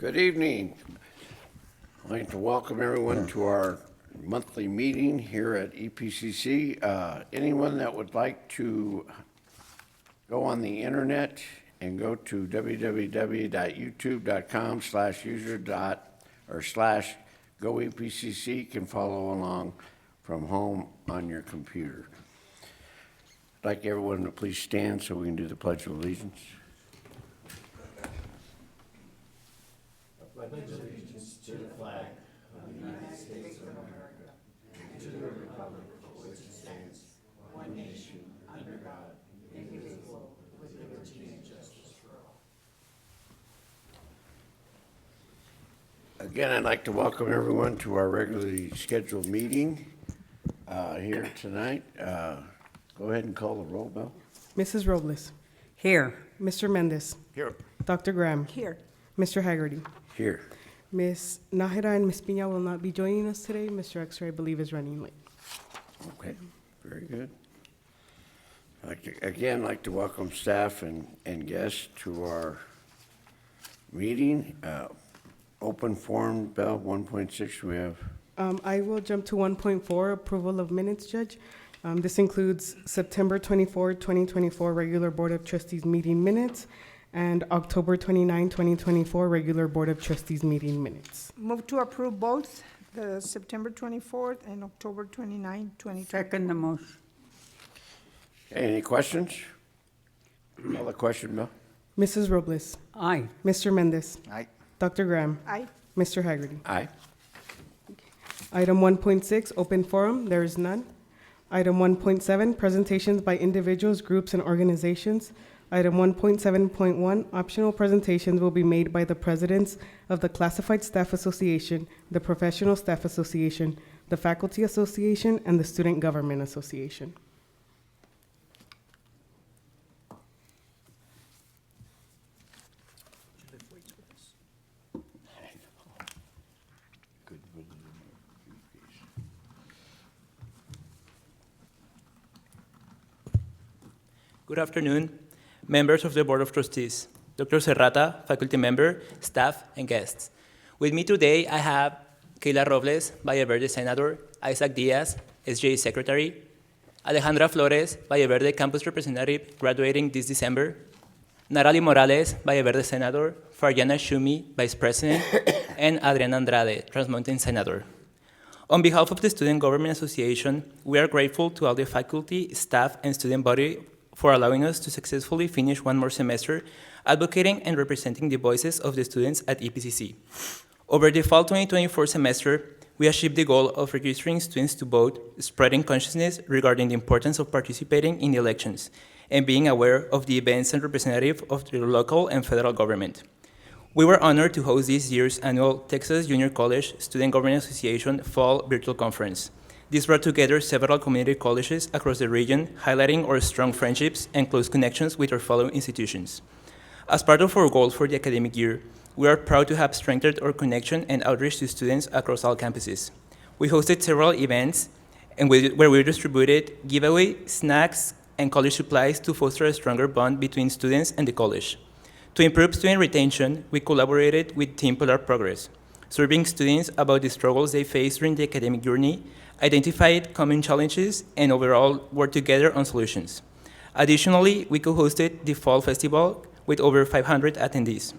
Good evening. I'd like to welcome everyone to our monthly meeting here at EPCC. Anyone that would like to go on the internet and go to www.youtube.com/user/GoEPCC can follow along from home on your computer. I'd like everyone to please stand so we can do the Pledge of Allegiance. I pledge allegiance to the flag of the United States of America and to the republic for which it stands, one nation, under God, indivisible, with liberty and justice for all. Again, I'd like to welcome everyone to our regularly scheduled meeting here tonight. Go ahead and call the roll, Bill. Mrs. Robles. Here. Mr. Mendez. Here. Dr. Graham. Here. Mr. Haggerty. Here. Ms. Nájera and Ms. Piña will not be joining us today. Mr. Exer, I believe, is running late. Okay, very good. I'd like to welcome staff and guests to our meeting. Open forum, Bell 1.6, we have. I will jump to 1.4, approval of minutes, Judge. This includes September 24, 2024 regular Board of Trustees meeting minutes and October 29, 2024 regular Board of Trustees meeting minutes. Move to approve both the September 24th and October 29, 2020. Second the motion. Okay, any questions? Call the question, Bill. Mrs. Robles. Aye. Mr. Mendez. Aye. Dr. Graham. Aye. Mr. Haggerty. Aye. Item 1.6, open forum, there is none. Item 1.7, presentations by individuals, groups, and organizations. Item 1.7.1, optional presentations will be made by the presidents of the Classified Staff Association, the Professional Staff Association, the Faculty Association, and the Student Government Association. Good afternoon, members of the Board of Trustees, Dr. Serrata, faculty member, staff, and guests. With me today, I have Keila Robles, Valle Verde Senator, Isaac Diaz, SJ Secretary, Alejandra Flores, Valle Verde Campus Representative, graduating this December, Narali Morales, Valle Verde Senator, Farjana Shumi, Vice President, and Adriana Andrade, Trans Mountain Senator. On behalf of the Student Government Association, we are grateful to all the faculty, staff, and student body for allowing us to successfully finish one more semester advocating and representing the voices of the students at EPCC. Over the fall 2024 semester, we achieved the goal of registering students to vote, spreading consciousness regarding the importance of participating in the elections, and being aware of the events and representative of the local and federal government. We were honored to host this year's annual Texas Junior College Student Government Association Fall Virtual Conference. This brought together several community colleges across the region, highlighting our strong friendships and close connections with our fellow institutions. As part of our goal for the academic year, we are proud to have strengthened our connection and outreach to students across all campuses. We hosted several events where we distributed giveaway, snacks, and college supplies to foster a stronger bond between students and the college. To improve student retention, we collaborated with Team Polar Progress, serving students about the struggles they face during the academic journey, identified common challenges, and overall work together on solutions. Additionally, we co-hosted the Fall Festival with over 500 attendees,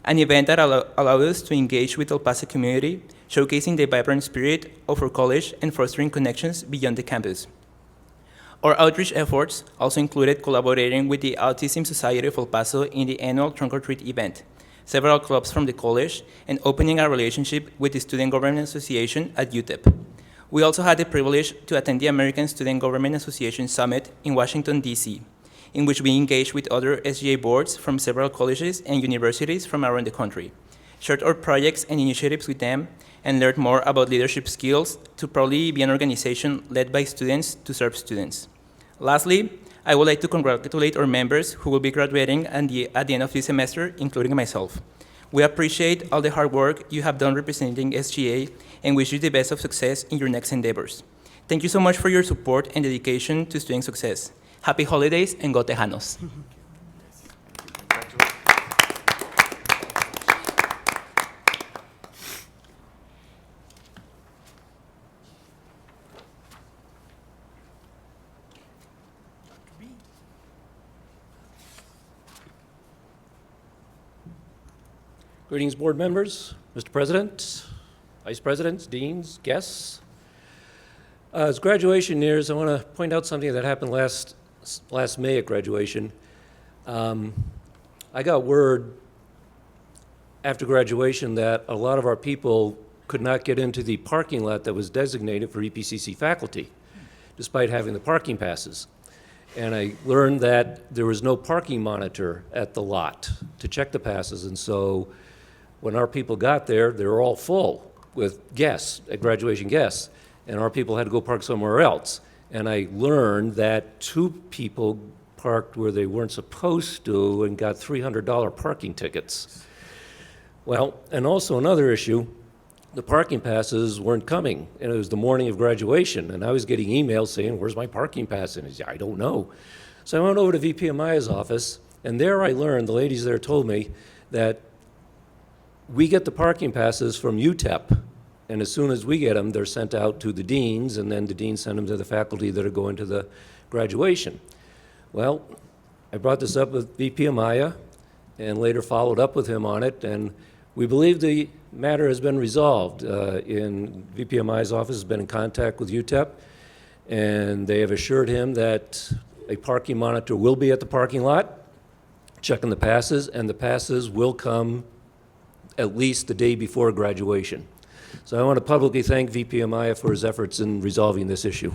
an event that allowed us to engage with El Paso community, showcasing the vibrant spirit of our college and fostering connections beyond the campus. Our outreach efforts also included collaborating with the Autism Society of El Paso in the annual Trunk or Treat event, several clubs from the college, and opening our relationship with the Student Government Association at UTEP. We also had the privilege to attend the American Student Government Association Summit in Washington, D.C., in which we engaged with other SGA boards from several colleges and universities from around the country, shared our projects and initiatives with them, and learned more about leadership skills to proudly be an organization led by students to serve students. Lastly, I would like to congratulate our members who will be graduating at the end of this semester, including myself. We appreciate all the hard work you have done representing SGA and wish you the best of success in your next endeavors. Thank you so much for your support and dedication to student success. Happy holidays and Go Tejanos. Greetings, board members, Mr. President, vice presidents, deans, guests. As graduation nears, I want to point out something that happened last May at graduation. I got word after graduation that a lot of our people could not get into the parking lot that was designated for EPCC faculty, despite having the parking passes. And I learned that there was no parking monitor at the lot to check the passes, and so when our people got there, they were all full with guests, graduation guests, and our people had to go park somewhere else. And I learned that 2 people parked where they weren't supposed to and got $300 parking tickets. Well, and also another issue, the parking passes weren't coming, and it was the morning of graduation, and I was getting emails saying, "Where's my parking pass?" And I said, "I don't know." So I went over to VP Amaya's office, and there I learned, the ladies there told me, that we get the parking passes from UTEP, and as soon as we get them, they're sent out to the deans, and then the deans send them to the faculty that are going to the graduation. Well, I brought this up with VP Amaya, and later followed up with him on it, and we believe the matter has been resolved. VP Amaya's office has been in contact with UTEP, and they have assured him that a parking monitor will be at the parking lot, checking the passes, and the passes will come at least the day before graduation. So I want to publicly thank VP Amaya for his efforts in resolving this issue.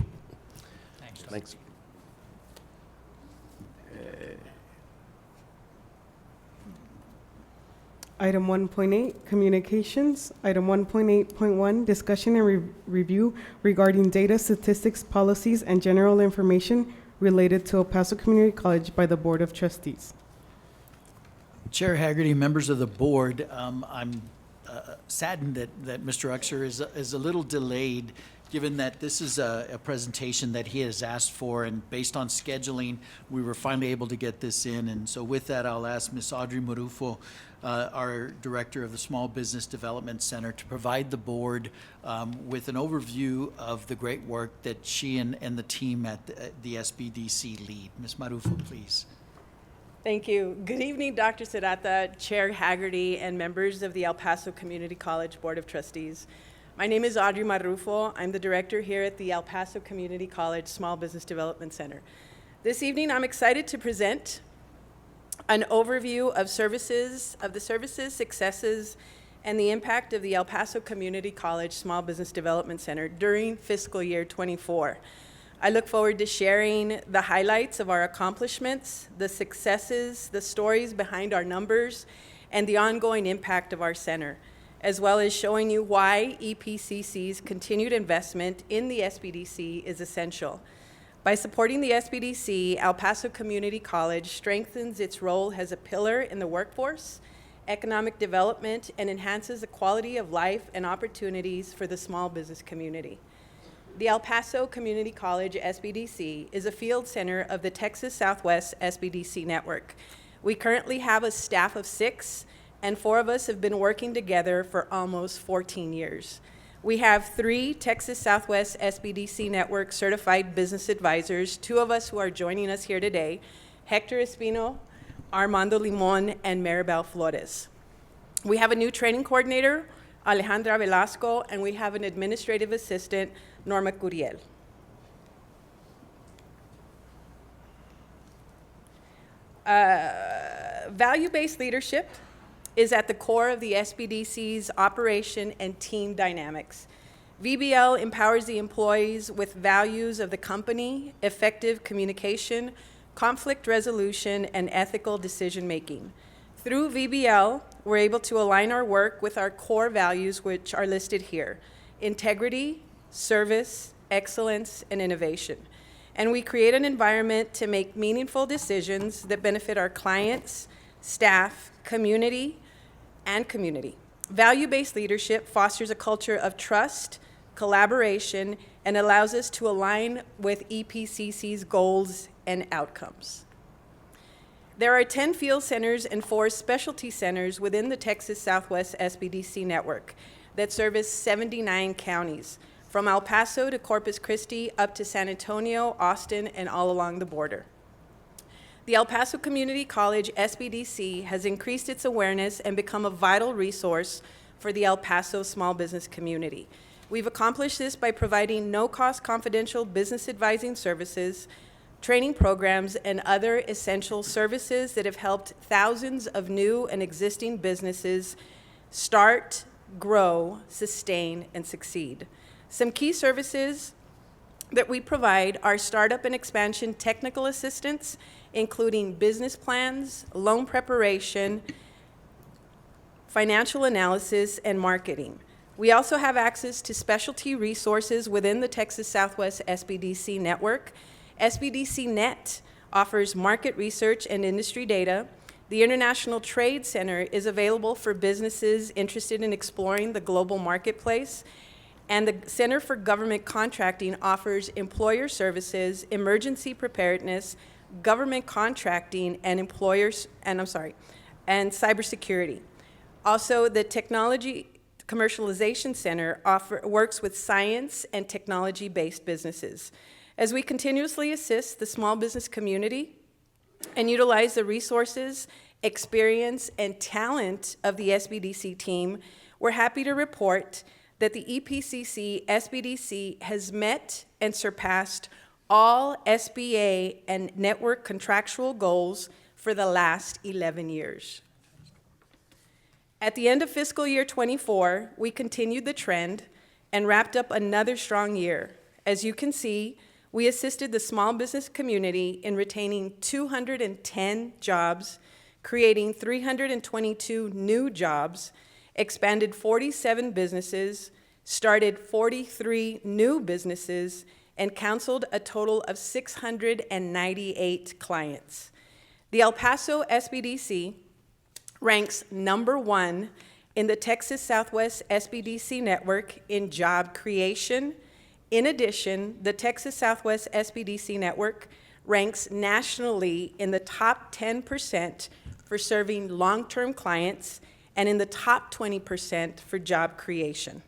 Thanks. Item 1.8, communications. Item 1.8.1, discussion and review regarding data, statistics, policies, and general information related to El Paso Community College by the Board of Trustees. Chair Haggerty, members of the board, I'm saddened that Mr. Uxer is a little delayed, given that this is a presentation that he has asked for, and based on scheduling, we were finally able to get this in. And so with that, I'll ask Ms. Audrey Marufo, our Director of the Small Business Development Center, to provide the board with an overview of the great work that she and the team at the SBDC lead. Ms. Marufo, please. Thank you. Good evening, Dr. Serrata, Chair Haggerty, and members of the El Paso Community College Board of Trustees. My name is Audrey Marufo. I'm the director here at the El Paso Community College Small Business Development Center. This evening, I'm excited to present an overview of the services, successes, and the impact of the El Paso Community College Small Business Development Center during fiscal year 24. I look forward to sharing the highlights of our accomplishments, the successes, the stories behind our numbers, and the ongoing impact of our center, as well as showing you why EPCC's continued investment in the SBDC is essential. By supporting the SBDC, El Paso Community College strengthens its role as a pillar in the workforce, economic development, and enhances the quality of life and opportunities for the small business community. The El Paso Community College SBDC is a field center of the Texas Southwest SBDC network. We currently have a staff of 6, and 4 of us have been working together for almost 14 years. We have 3 Texas Southwest SBDC network certified business advisors, 2 of us who are joining us here today, Hector Espino, Armando Limon, and Maribel Flores. We have a new training coordinator, Alejandra Velasco, and we have an administrative assistant, Norma Curiel. Value-based leadership is at the core of the SBDC's operation and team dynamics. VBL empowers the employees with values of the company, effective communication, conflict resolution, and ethical decision-making. Through VBL, we're able to align our work with our core values, which are listed here: integrity, service, excellence, and innovation. And we create an environment to make meaningful decisions that benefit our clients, staff, community, and community. Value-based leadership fosters a culture of trust, collaboration, and allows us to align with EPCC's goals and outcomes. There are 10 field centers and 4 specialty centers within the Texas Southwest SBDC network that service 79 counties, from El Paso to Corpus Christi up to San Antonio, Austin, and all along the border. The El Paso Community College SBDC has increased its awareness and become a vital resource for the El Paso small business community. We've accomplished this by providing no-cost confidential business advising services, training programs, and other essential services that have helped thousands of new and existing businesses start, grow, sustain, and succeed. Some key services that we provide are startup and expansion technical assistance, including business plans, loan preparation, financial analysis, and marketing. We also have access to specialty resources within the Texas Southwest SBDC network. SBDC Net offers market research and industry data. The International Trade Center is available for businesses interested in exploring the global marketplace. And the Center for Government Contracting offers employer services, emergency preparedness, government contracting, and and cybersecurity. Also, the Technology Commercialization Center works with science and technology-based businesses. As we continuously assist the small business community and utilize the resources, experience, and talent of the SBDC team, we're happy to report that the EPCC SBDC has met and surpassed all SBA and network contractual goals for the last 11 years. At the end of fiscal year 24, we continued the trend and wrapped up another strong year. As you can see, we assisted the small business community in retaining 210 jobs, creating 322 new jobs, expanded 47 businesses, started 43 new businesses, and counseled a total of 698 clients. The El Paso SBDC ranks #1 in the Texas Southwest SBDC network in job creation. In addition, the Texas Southwest SBDC network ranks nationally in the top 10% for serving long-term clients and in the top 20% for job creation.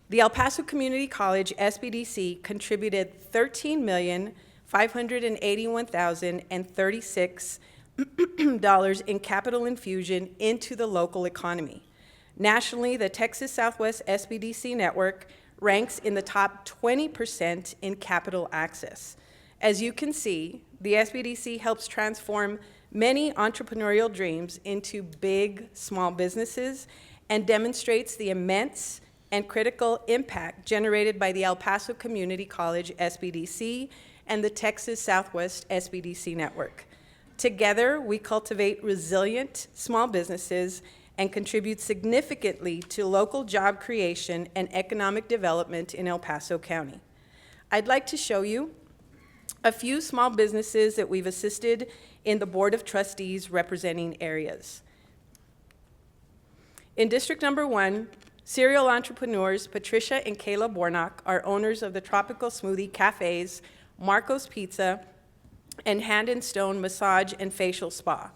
The El Paso Community College SBDC contributed $13,581,036 in capital infusion into the local economy. Nationally, the Texas Southwest SBDC network ranks in the top 20% in capital access. As you can see, the SBDC helps transform many entrepreneurial dreams into big, small businesses and demonstrates the immense and critical impact generated by the El Paso Community College SBDC and the Texas Southwest SBDC network. Together, we cultivate resilient small businesses and contribute significantly to local job creation and economic development in El Paso County. I'd like to show you a few small businesses that we've assisted in the Board of Trustees representing areas. In District Number 1, serial entrepreneurs Patricia and Kayla Bornock are owners of the Tropical Smoothie Cafes, Marco's Pizza, and Hand and Stone Massage and Facial Spa.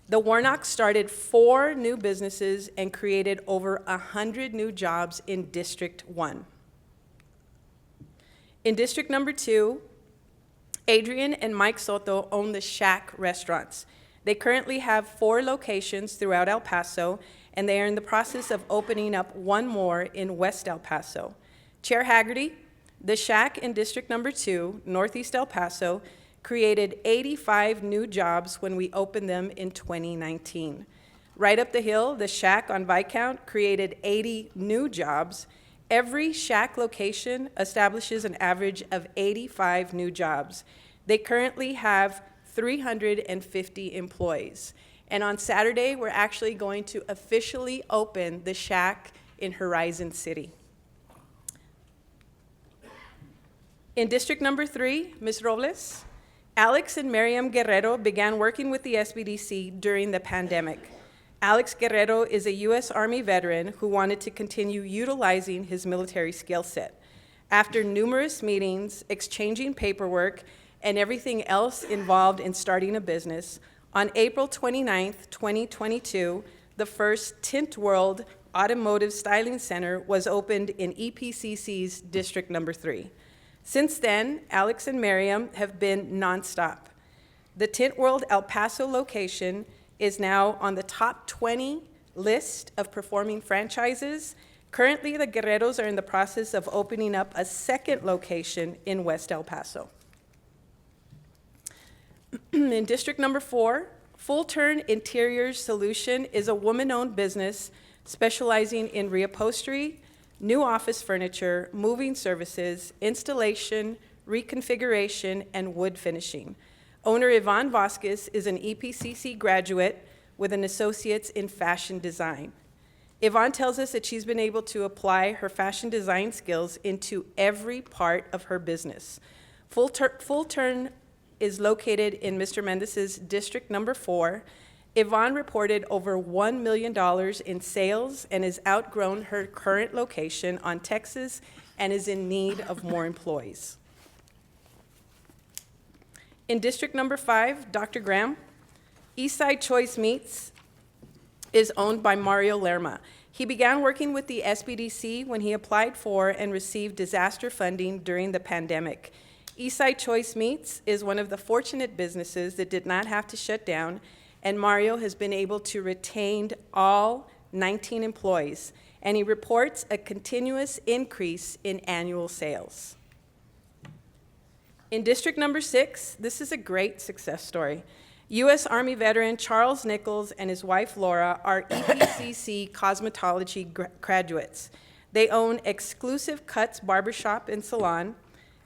The Warnocks started 4 new businesses and created over 100 new jobs in District 1. In District Number 2, Adrian and Mike Soto own the Shack restaurants. They currently have 4 locations throughout El Paso, and they are in the process of opening up 1 more in West El Paso. Chair Haggerty, the Shack in District Number 2, Northeast El Paso, created 85 new jobs when we opened them in 2019. Right up the hill, the Shack on Viscount created 80 new jobs. Every Shack location establishes an average of 85 new jobs. They currently have 350 employees. And on Saturday, we're actually going to officially open the Shack in Horizon City. In District Number 3, Ms. Robles, Alex and Miriam Guerrero began working with the SBDC during the pandemic. Alex Guerrero is a U.S. Army veteran who wanted to continue utilizing his military skill set. After numerous meetings, exchanging paperwork, and everything else involved in starting a business, on April 29th, 2022, the first Tint World Automotive Styling Center was opened in EPCC's District Number 3. Since then, Alex and Miriam have been nonstop. The Tint World El Paso location is now on the top 20 list of performing franchises. Currently, the Guerreros are in the process of opening up a second location in West El Paso. In District Number 4, Full Turn Interiors Solution is a woman-owned business specializing in reupholstery, new office furniture, moving services, installation, reconfiguration, and wood finishing. Owner Yvonne Vasquez is an EPCC graduate with an associate's in fashion design. Yvonne tells us that she's been able to apply her fashion design skills into every part of her business. Full Turn is located in Mr. Mendez's District Number 4. Yvonne reported over $1 million in sales and has outgrown her current location on Texas and is in need of more employees. In District Number 5, Dr. Graham, Eastside Choice Meats is owned by Mario Lerma. He began working with the SBDC when he applied for and received disaster funding during the pandemic. Eastside Choice Meats is one of the fortunate businesses that did not have to shut down, and Mario has been able to retain all 19 employees, and he reports a continuous increase in annual sales. In District Number 6, this is a great success story. U.S. Army veteran Charles Nichols and his wife Laura are EPCC cosmetology graduates. They own Exclusive Cuts Barbershop and Salon.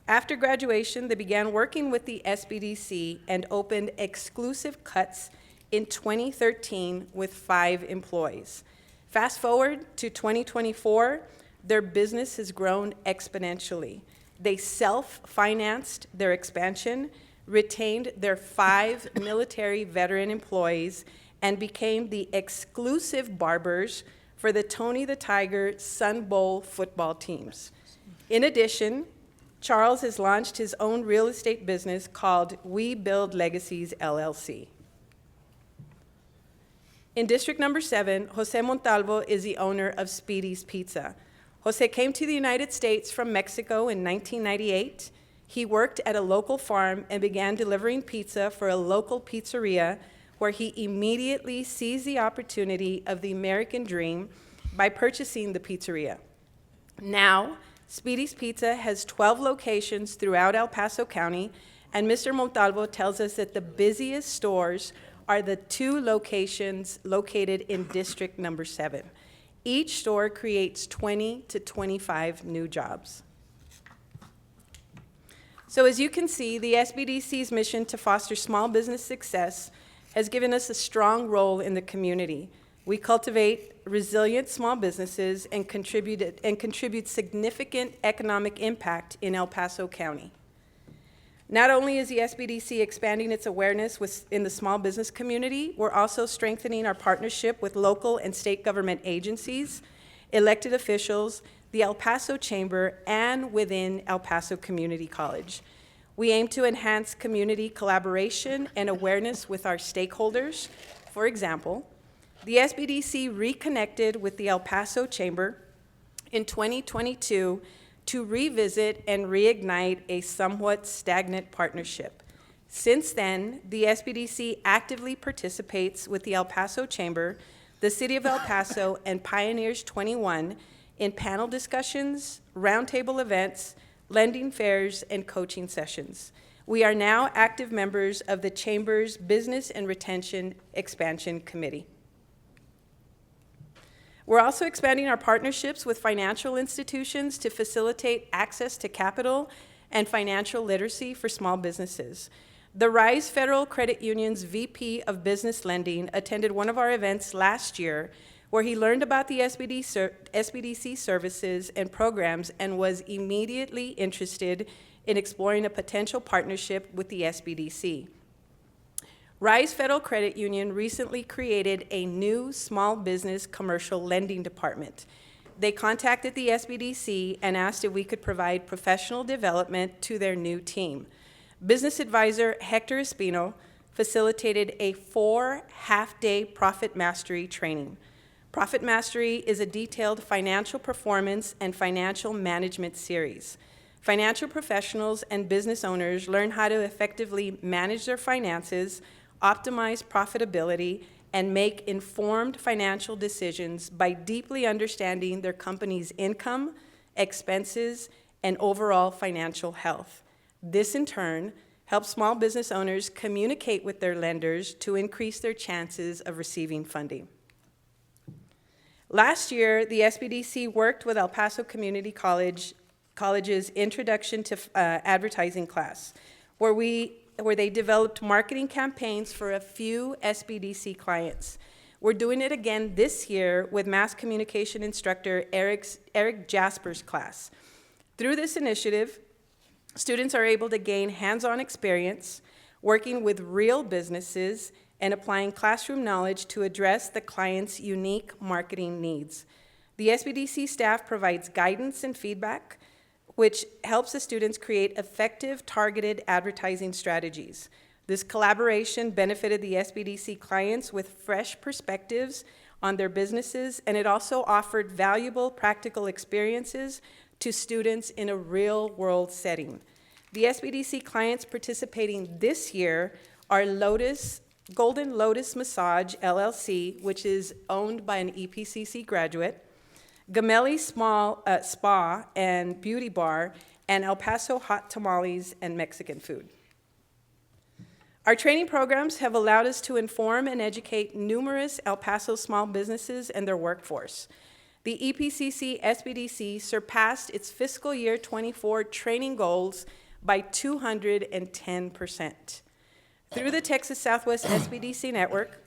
After graduation, they began working with the SBDC and opened Exclusive Cuts in 2013 with 5 employees. Fast forward to 2024, their business has grown exponentially. They self-financed their expansion, retained their 5 military veteran employees, and became the exclusive barbers for the Tony the Tiger Sun Bowl football teams. In addition, Charles has launched his own real estate business called We Build Legacies, LLC. In District Number 7, Jose Montalvo is the owner of Speedy's Pizza. Jose came to the United States from Mexico in 1998. He worked at a local farm and began delivering pizza for a local pizzeria, where he immediately seized the opportunity of the American dream by purchasing the pizzeria. Now, Speedy's Pizza has 12 locations throughout El Paso County, and Mr. Montalvo tells us that the busiest stores are the 2 locations located in District Number 7. Each store creates 20 to 25 new jobs. So as you can see, the SBDC's mission to foster small business success has given us a strong role in the community. We cultivate resilient small businesses and contribute significant economic impact in El Paso County. Not only is the SBDC expanding its awareness in the small business community, we're also strengthening our partnership with local and state government agencies, elected officials, the El Paso Chamber, and within El Paso Community College. We aim to enhance community collaboration and awareness with our stakeholders. For example, the SBDC reconnected with the El Paso Chamber in 2022 to revisit and reignite a somewhat stagnant partnership. Since then, the SBDC actively participates with the El Paso Chamber, the City of El Paso, and Pioneers 21 in panel discussions, roundtable events, lending fairs, and coaching sessions. We are now active members of the Chamber's Business and Retention Expansion Committee. We're also expanding our partnerships with financial institutions to facilitate access to capital and financial literacy for small businesses. The Rise Federal Credit Union's VP of Business Lending attended one of our events last year, where he learned about the SBDC services and programs and was immediately interested in exploring a potential partnership with the SBDC. Rise Federal Credit Union recently created a new small business commercial lending department. They contacted the SBDC and asked if we could provide professional development to their new team. Business advisor Hector Espino facilitated a 4 half-day Profit Mastery training. Profit Mastery is a detailed financial performance and financial management series. Financial professionals and business owners learn how to effectively manage their finances, optimize profitability, and make informed financial decisions by deeply understanding their company's income, expenses, and overall financial health. This, in turn, helps small business owners communicate with their lenders to increase their chances of receiving funding. Last year, the SBDC worked with El Paso Community College's Introduction to Advertising class, where they developed marketing campaigns for a few SBDC clients. We're doing it again this year with mass communication instructor Eric Jasper's class. Through this initiative, students are able to gain hands-on experience working with real businesses and applying classroom knowledge to address the client's unique marketing needs. The SBDC staff provides guidance and feedback, which helps the students create effective, targeted advertising strategies. This collaboration benefited the SBDC clients with fresh perspectives on their businesses, and it also offered valuable practical experiences to students in a real-world setting. The SBDC clients participating this year are Golden Lotus Massage, LLC, which is owned by an EPCC graduate, Gamelli Spa and Beauty Bar, and El Paso Hot Tamales and Mexican food. Our training programs have allowed us to inform and educate numerous El Paso small businesses and their workforce. The EPCC SBDC surpassed its fiscal year 24 training goals by 210%. Through the Texas Southwest SBDC network,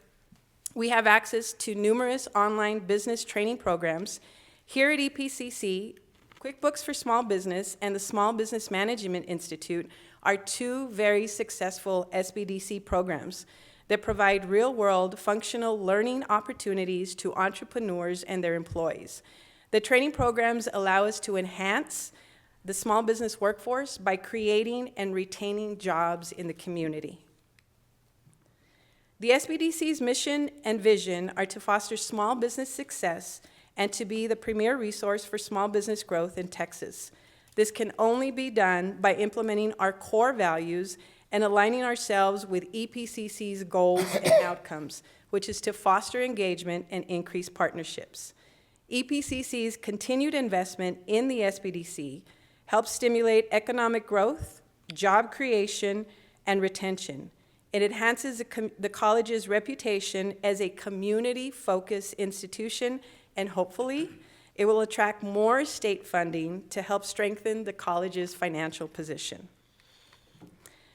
we have access to numerous online business training programs. Here at EPCC, QuickBooks for Small Business and the Small Business Management Institute are two very successful SBDC programs that provide real-world functional learning opportunities to entrepreneurs and their employees. The training programs allow us to enhance the small business workforce by creating and retaining jobs in the community. The SBDC's mission and vision are to foster small business success and to be the premier resource for small business growth in Texas. This can only be done by implementing our core values and aligning ourselves with EPCC's goals and outcomes, which is to foster engagement and increase partnerships. EPCC's continued investment in the SBDC helps stimulate economic growth, job creation, and retention. It enhances the college's reputation as a community-focused institution, and hopefully, it will attract more state funding to help strengthen the college's financial position.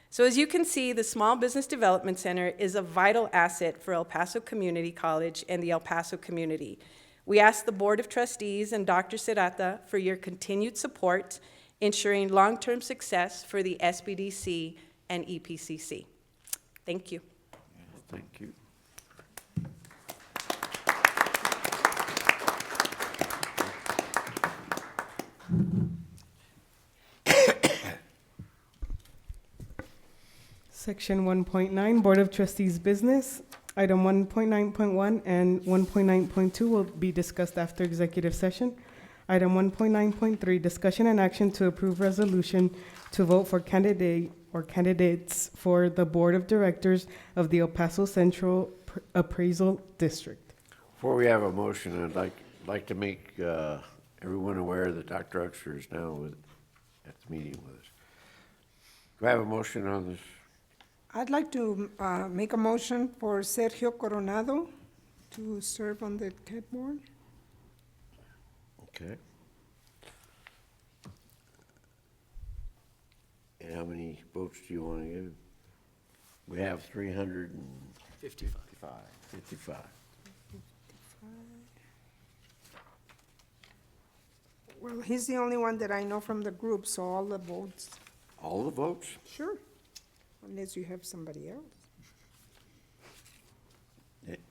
So as you can see, the Small Business Development Center is a vital asset for El Paso Community College and the El Paso community. We ask the Board of Trustees and Dr. Serrata for your continued support, ensuring long-term success for the SBDC and EPCC. Thank you. Thank you. Section 1.9, Board of Trustees Business. Item 1.9.1 and 1.9.2 will be discussed after executive session. Item 1.9.3, discussion and action to approve resolution to vote for candidate or candidates for the Board of Directors of the El Paso Central Appraisal District. Before we have a motion, I'd like to make everyone aware that Dr. Uxer is now at the meeting with us. Do I have a motion on this? I'd like to make a motion for Sergio Coronado to serve on the CAT board. Okay. And how many votes do you want to give? We have 355. Well, he's the only one that I know from the group, so all the votes. All the votes? Sure. Unless you have somebody else.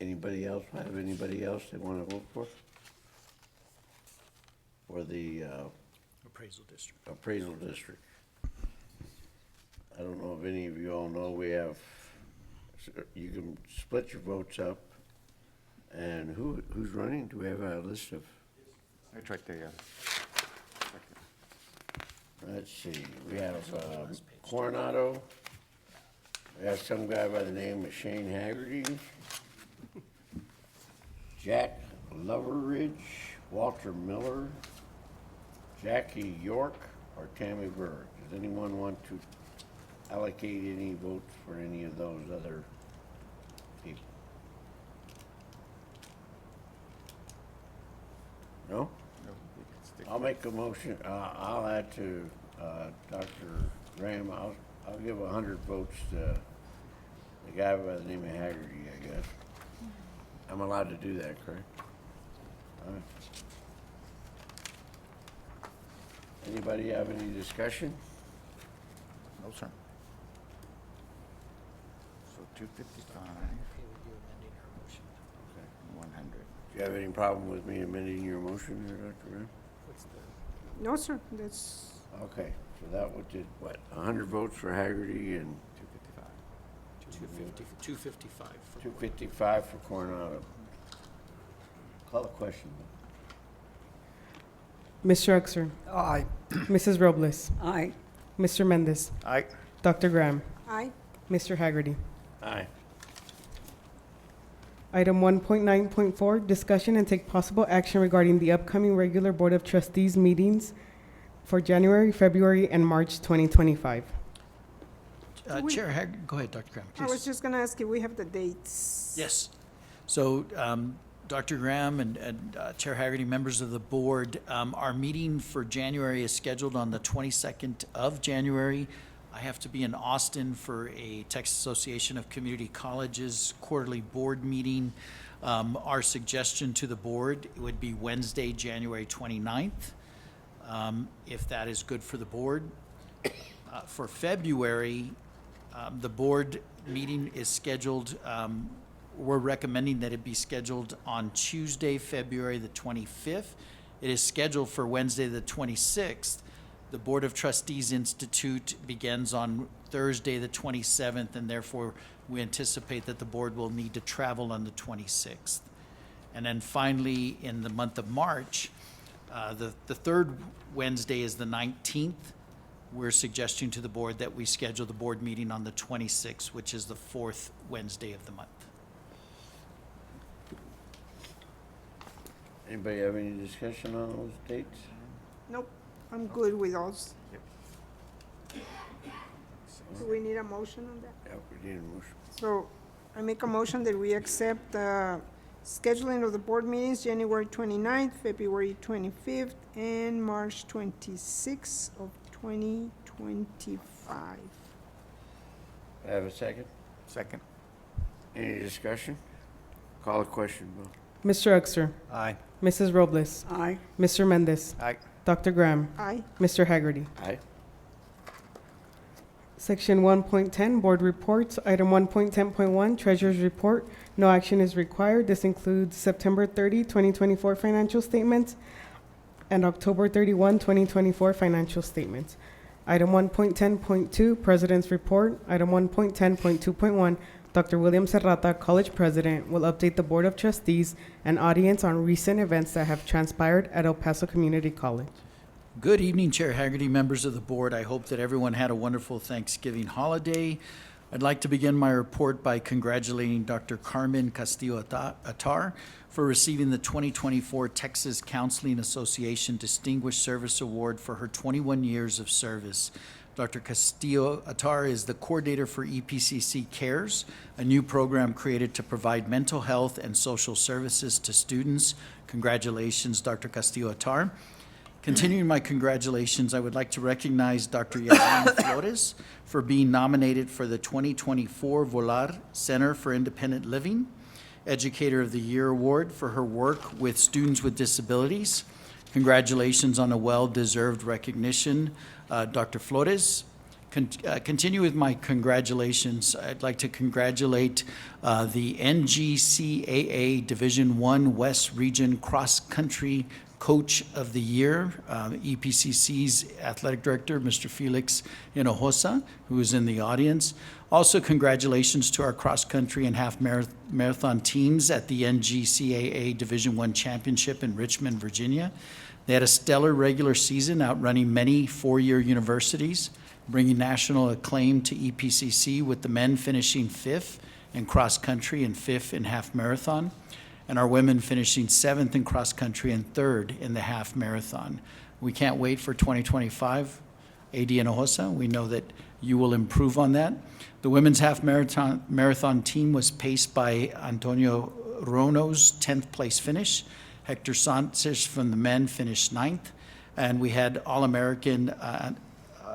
Anybody else, have anybody else they want to vote for? For the Appraisal District. appraisal district? I don't know if any of you all know, we have, you can split your votes up. And who's running? Do we have a list of? It's right there, yeah. Let's see, we have Coronado. We have some guy by the name of Shane Haggerty. Jack Loveridge, Walter Miller, Jackie York, or Tammy Berg. Does anyone want to allocate any votes for any of those other people? No? I'll make a motion, I'll add to Dr. Graham, I'll give 100 votes to the guy by the name of Haggerty, I guess. I'm allowed to do that, correct? All right. Anybody have any discussion? No, sir. So 255, 100. Do you have any problem with me amending your motion there, Dr. Graham? No, sir, that's, Okay, so that would did what, 100 votes for Haggerty and 255. 255. 255 for Coronado. Call the question. Mr. Uxer, Aye. Mrs. Robles, Aye. Mr. Mendez, Aye. Dr. Graham, aye. Mr. Haggerty. Aye. Item 1.9.4, discussion and take possible action regarding the upcoming regular Board of Trustees meetings for January, February, and March 2025. Chair Hagerty, go ahead, Dr. Graham, I was please. just gonna ask if we have the dates. Yes. So, Dr. Graham and Chair Hagerty, members of the board, our meeting for January is scheduled on the 22nd of January. I have to be in Austin for a Texas Association of Community Colleges quarterly board meeting. Our suggestion to the board would be Wednesday, January 29th, if that is good for the board. For February, the board meeting is scheduled, we're recommending that it be scheduled on Tuesday, February the 25th. It is scheduled for Wednesday, the 26th. The Board of Trustees Institute begins on Thursday, the 27th, and therefore we anticipate that the board will need to travel on the 26th. And then finally, in the month of March, the third Wednesday is the 19th. We're suggesting to the board that we schedule the board meeting on the 26th, which is the fourth Wednesday of the month. Anybody have any discussion on those dates? Nope, I'm good with those. Do we need a motion on that? Yeah, we need a motion. So I make a motion that we accept scheduling of the board meetings January 29th, February 25th, and March 26th of 2025. I have a second? Second. Any discussion? Call the question, Bill. Mr. Uxer, Aye. Mrs. Robles, Aye. Mr. Mendez, Aye. Dr. Graham, Aye. Mr. Haggerty. Aye. Section 1.10, Board Reports. Item 1.10.1, Treasurer's Report. No action is required. This includes September 30, 2024 financial statements and October 31, 2024 financial statements. Item 1.10.2, President's Report. Item 1.10.2.1, Dr. William Serrata, College President, will update the Board of Trustees and audience on recent events that have transpired at El Paso Community College. Good evening, Chair Haggerty, members of the board. I hope that everyone had a wonderful Thanksgiving holiday. I'd like to begin my report by congratulating Dr. Carmen Castillo-Attar for receiving the 2024 Texas Counseling Association Distinguished Service Award for her 21 years of service. Dr. Castillo-Attar is the coordinator for EPCC Cares, a new program created to provide mental health and social services to students. Congratulations, Dr. Castillo-Attar. Continuing my congratulations, I would like to recognize Dr. Yasmin Flores for being nominated for the 2024 Volar Center for Independent Living Educator of the Year Award for her work with students with disabilities. Congratulations on a well-deserved recognition, Dr. Flores. Continue with my congratulations. I'd like to congratulate the NGCAA Division I West Region Cross Country Coach of the Year, EPCC's Athletic Director, Mr. Felix Hinojosa, who is in the audience. Also, congratulations to our cross-country and half marathon teams at the NGCAA Division I Championship in Richmond, Virginia. They had a stellar regular season, outrunning many four-year universities, bringing national acclaim to EPCC, with the men finishing 5th in cross-country and 5th in half marathon, and our women finishing 7th in cross-country and 3rd in the half marathon. We can't wait for 2025. AD Hinojosa, we know that you will improve on that. The women's half marathon team was paced by Antonio Rono's 10th place finish. Hector Sanchez from the men finished 9th, and we had All-American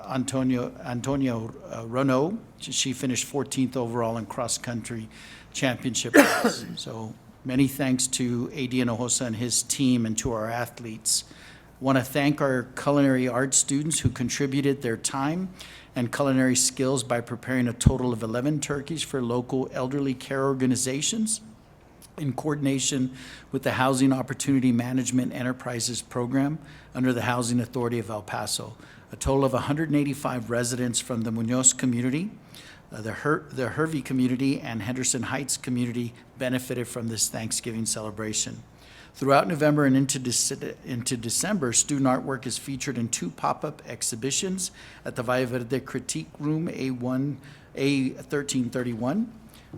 Antonio Rono. She finished 14th overall in cross-country championship race. So many thanks to AD Hinojosa and his team, and to our athletes. Want to thank our culinary arts students who contributed their time and culinary skills by preparing a total of 11 turkeys for local elderly care organizations in coordination with the Housing Opportunity Management Enterprises Program under the Housing Authority of El Paso. A total of 185 residents from the Munoz community, the Hervey community, and Henderson Heights community benefited from this Thanksgiving celebration. Throughout November and into December, student artwork is featured in 2 pop-up exhibitions at the Valle Verde Critique Room A1331.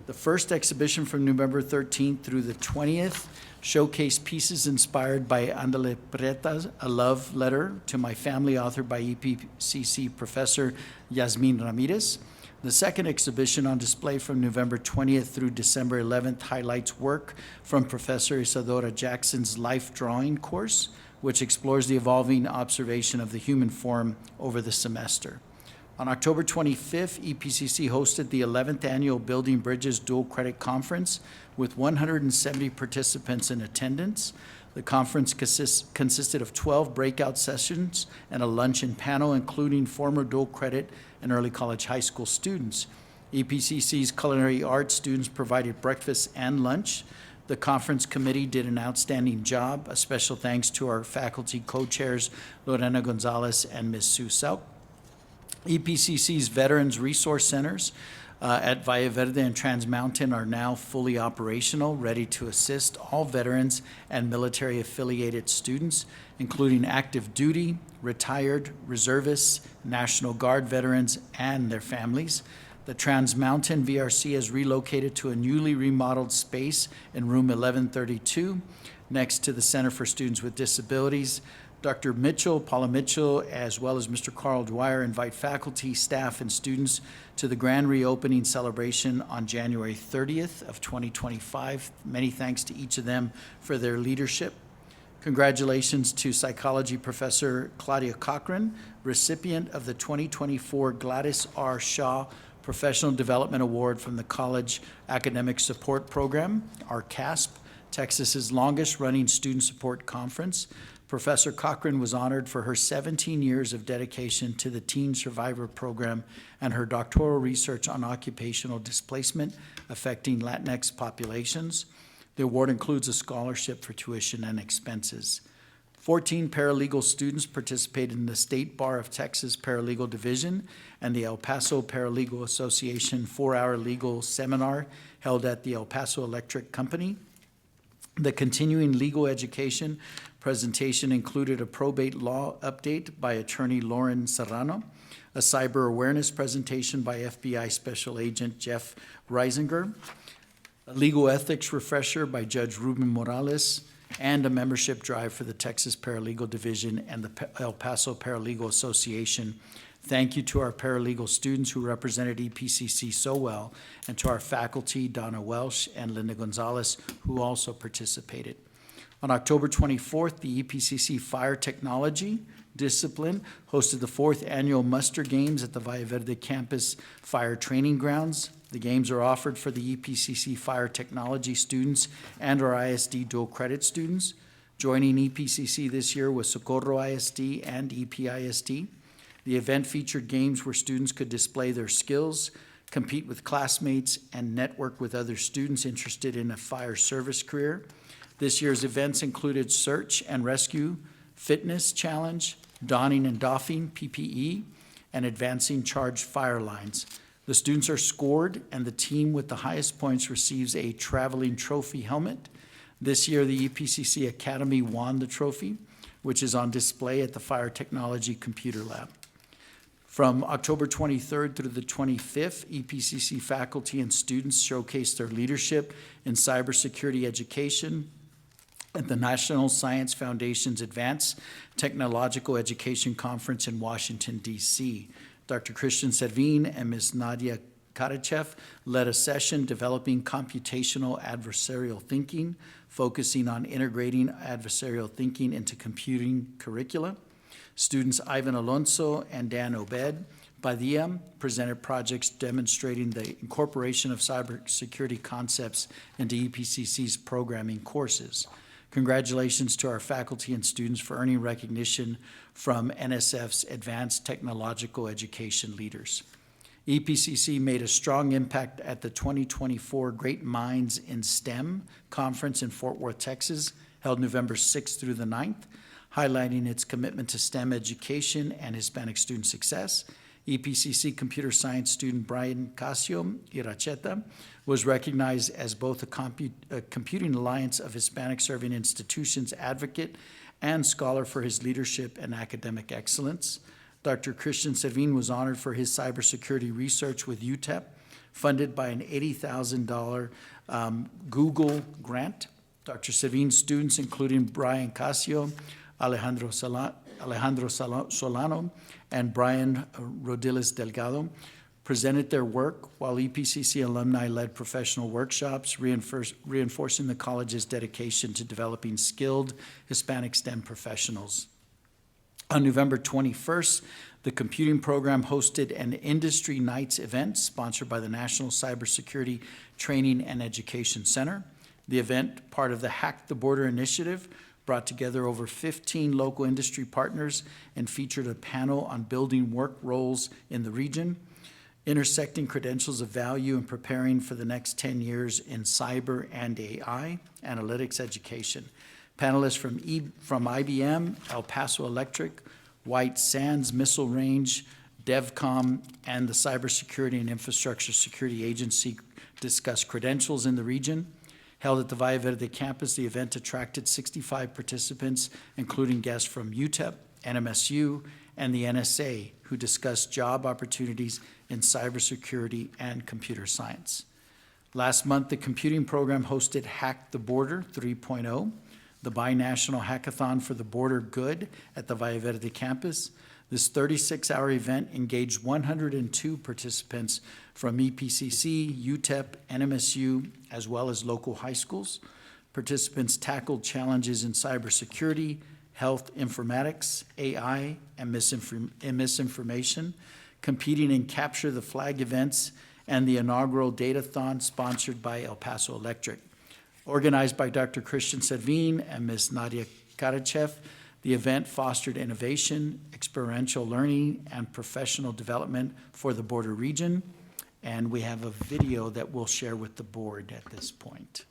The first exhibition from November 13th through the 20th showcased pieces inspired by Andale Preta, a love letter to my family, authored by EPCC professor Yasmin Ramirez. The second exhibition, on display from November 20th through December 11th, highlights work from Professor Isadora Jackson's Life Drawing course, which explores the evolving observation of the human form over the semester. On October 25th, EPCC hosted the 11th Annual Building Bridges Dual Credit Conference with 170 participants in attendance. The conference consisted of 12 breakout sessions and a luncheon panel, including former dual credit and early college high school students. EPCC's culinary arts students provided breakfast and lunch. The conference committee did an outstanding job. A special thanks to our faculty co-chairs, Lorena Gonzalez and Ms. Sue Selk. EPCC's Veterans Resource Centers at Valle Verde and Trans Mountain are now fully operational, ready to assist all veterans and military-affiliated students, including active duty, retired, reservists, National Guard veterans, and their families. The Trans Mountain VRC has relocated to a newly remodeled space in room 1132, next to the Center for Students with Disabilities. Dr. Mitchell, Paula Mitchell, as well as Mr. Carl Dwyer invite faculty, staff, and students to the grand reopening celebration on January 30th of 2025. Many thanks to each of them for their leadership. Congratulations to psychology professor Claudia Cochran, recipient of the 2024 Gladys R. Shaw Professional Development Award from the College Academic Support Program, our CASP, Texas's longest-running student support conference. Professor Cochran was honored for her 17 years of dedication to the Teen Survivor Program and her doctoral research on occupational displacement affecting Latinx populations. The award includes a scholarship for tuition and expenses. 14 paralegal students participated in the State Bar of Texas Paralegal Division and the El Paso Paralegal Association 4-hour legal seminar held at the El Paso Electric Company. The continuing legal education presentation included a probate law update by attorney Lauren Serrano, a cyber awareness presentation by FBI Special Agent Jeff Reisinger, a legal ethics refresher by Judge Ruben Morales, and a membership drive for the Texas Paralegal Division and the El Paso Paralegal Association. Thank you to our paralegal students who represented EPCC so well, and to our faculty, Donna Welsh and Linda Gonzalez, who also participated. On October 24th, the EPCC Fire Technology Discipline hosted the 4th Annual Muster Games at the Valle Verde Campus Fire Training Grounds. The games are offered for the EPCC Fire Technology students and our ISD dual credit students. Joining EPCC this year was Socorro ISD and EPISD. The event featured games where students could display their skills, compete with classmates, and network with other students interested in a fire service career. This year's events included search and rescue, fitness challenge, donning and doffing PPE, and advancing charged fire lines. The students are scored, and the team with the highest points receives a traveling trophy helmet. This year, the EPCC Academy won the trophy, which is on display at the Fire Technology Computer Lab. From October 23rd through the 25th, EPCC faculty and students showcased their leadership in cybersecurity education at the National Science Foundation's Advanced Technological Education Conference in Washington, D.C. Dr. Christian Servin and Ms. Nadia Karachev led a session developing computational adversarial thinking, focusing on integrating adversarial thinking into computing curricula. Students Ivan Alonso and Dan Obed Badia presented projects demonstrating the incorporation of cybersecurity concepts into EPCC's programming courses. Congratulations to our faculty and students for earning recognition from NSF's Advanced Technological Education Leaders. EPCC made a strong impact at the 2024 Great Minds in STEM Conference in Fort Worth, Texas, held November 6th through the 9th, highlighting its commitment to STEM education and Hispanic student success. EPCC computer science student Brian Casio Iracheta was recognized as both a Computing Alliance of Hispanic Serving Institutions advocate and scholar for his leadership and academic excellence. Dr. Christian Servin was honored for his cybersecurity research with UTEP, funded by an $80,000 Google grant. Dr. Servin's students, including Brian Casio, Alejandro Solano, and Brian Rodiles Delgado, presented their work while EPCC alumni led professional workshops, reinforcing the college's dedication to developing skilled Hispanic STEM professionals. On November 21st, the computing program hosted an Industry Nights event sponsored by the National Cybersecurity Training and Education Center. The event, part of the Hack the Border initiative, brought together over 15 local industry partners and featured a panel on building work roles in the region, intersecting credentials of value and preparing for the next 10 years in cyber and AI analytics education. Panelists from IBM, El Paso Electric, White Sands Missile Range, DevCom, and the Cybersecurity and Infrastructure Security Agency discussed credentials in the region. Held at the Valle Verde campus, the event attracted 65 participants, including guests from UTEP, NMSU, and the NSA, who discussed job opportunities in cybersecurity and computer science. Last month, the computing program hosted Hack the Border 3.0, the binational hackathon for the border good at the Valle Verde campus. This 36-hour event engaged 102 participants from EPCC, UTEP, NMSU, as well as local high schools. Participants tackled challenges in cybersecurity, health informatics, AI, and misinformation, competing in Capture the Flag events and the inaugural Datathon sponsored by El Paso Electric. Organized by Dr. Christian Servin and Ms. Nadia Karachev, the event fostered innovation, experiential learning, and professional development for the border region. And we have a video that we'll share with the board at this point.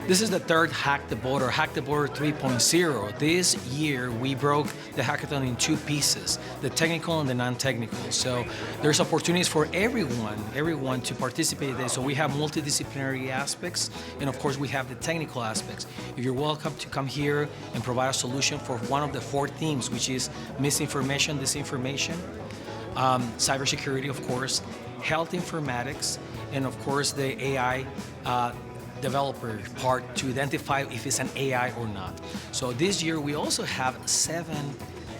This is the third Hack the Border 3.0. This year, we broke the hackathon in two pieces, the technical and the non-technical. So there's opportunities for everyone to participate in this. So we have multidisciplinary aspects, and of course, we have the technical aspects. You're welcome to come here and provide a solution for one of the four themes, which is misinformation, disinformation, cybersecurity, of course, health informatics, and of course, the AI developer part to identify if it's an AI or not. So this year we also have 7